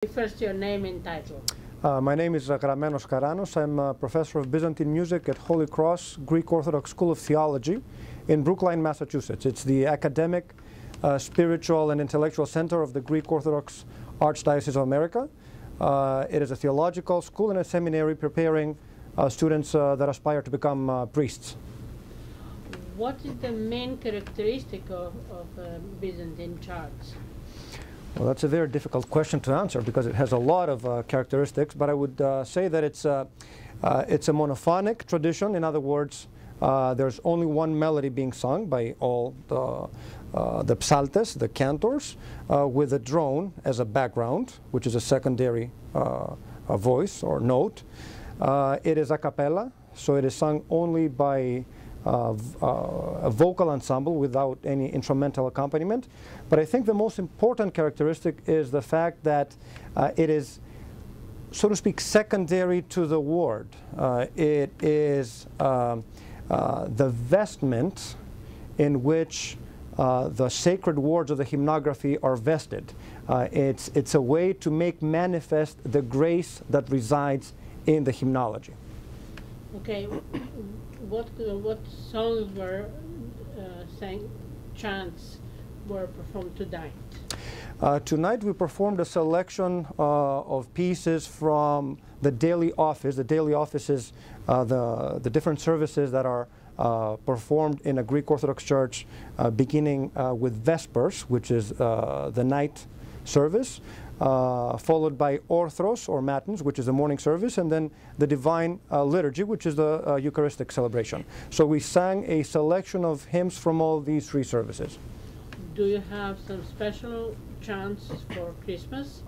First, your name and title. My name is Grammenos Karanos. I'm a professor of Byzantine music at Holy Cross Greek Orthodox School of Theology in Brookline, Massachusetts. It's the academic, spiritual, and intellectual center of the Greek Orthodox Archdiocese of America. It is a theological school and a seminary preparing students that aspire to become priests. What is the main characteristic of Byzantine church? Well, that's a very difficult question to answer because it has a lot of characteristics, but I would say that it's a monophonic tradition. In other words, there's only one melody being sung by all the psaltes, the cantors, with a drone as a background, which is a secondary voice or note. It is a cappella, so it is sung only by a vocal ensemble without any instrumental accompaniment. But I think the most important characteristic is the fact that it is, so to speak, secondary to the word. It is the vestment in which the sacred words of the hymnography are vested. It's a way to make manifest the grace that resides in the hymnology. Okay. What songs were chants were performed tonight? Tonight we performed a selection of pieces from the daily office. The daily office is the different services that are performed in a Greek Orthodox church, beginning with Vespers, which is the night service, followed by Orthros, or Matins, which is the morning service, and then the Divine Liturgy, which is the Eucharistic celebration. So we sang a selection of hymns from all these three services. Do you have some special chants for Christmas?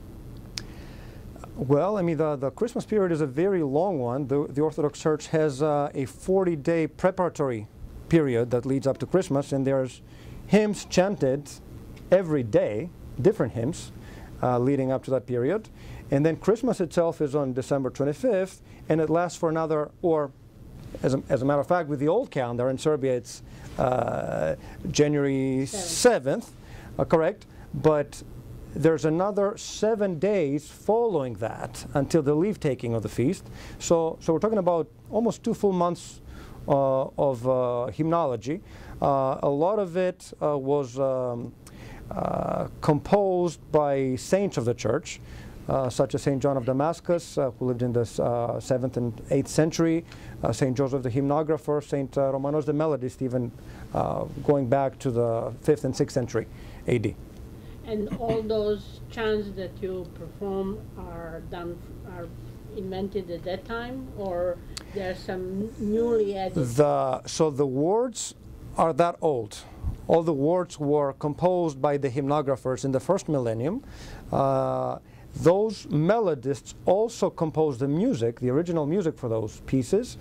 Well, I mean, the Christmas period is a very long one. The Orthodox Church has a 40-day preparatory period that leads up to Christmas, and there's hymns chanted every day, different hymns, leading up to that period. And then Christmas itself is on December 25th, and it lasts for another, or as a matter of fact, with the old calendar in Serbia, it's January 7th, correct? But there's another 7 days following that until the leave-taking of the feast. So we're talking about almost 2 full months of hymnology. A lot of it was composed by saints of the church, such as St. John of Damascus, who lived in the 7th and 8th century, St. Joseph the hymnographer, St. Romanos the melodist, even going back to the 5th and 6th century AD. And all those chants that you perform are invented at that time, or there are some newly added? So the words are that old. All the words were composed by the hymnographers in the first millennium. Those melodists also composed the music, the original music for those pieces,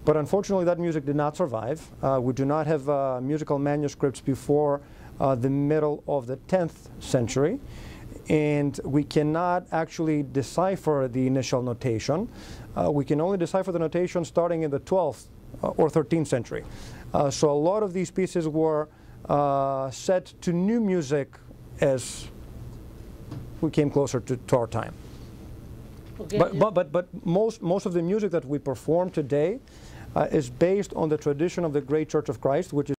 but unfortunately that music did not survive. We do not have musical manuscripts before the middle of the 10th century, and we cannot actually decipher the initial notation. We can only decipher the notation starting in the 12th or 13th century. So a lot of these pieces were set to new music as we came closer to our time. Okay. But most of the music that we perform today is based on the tradition of the Great Church of Christ, which is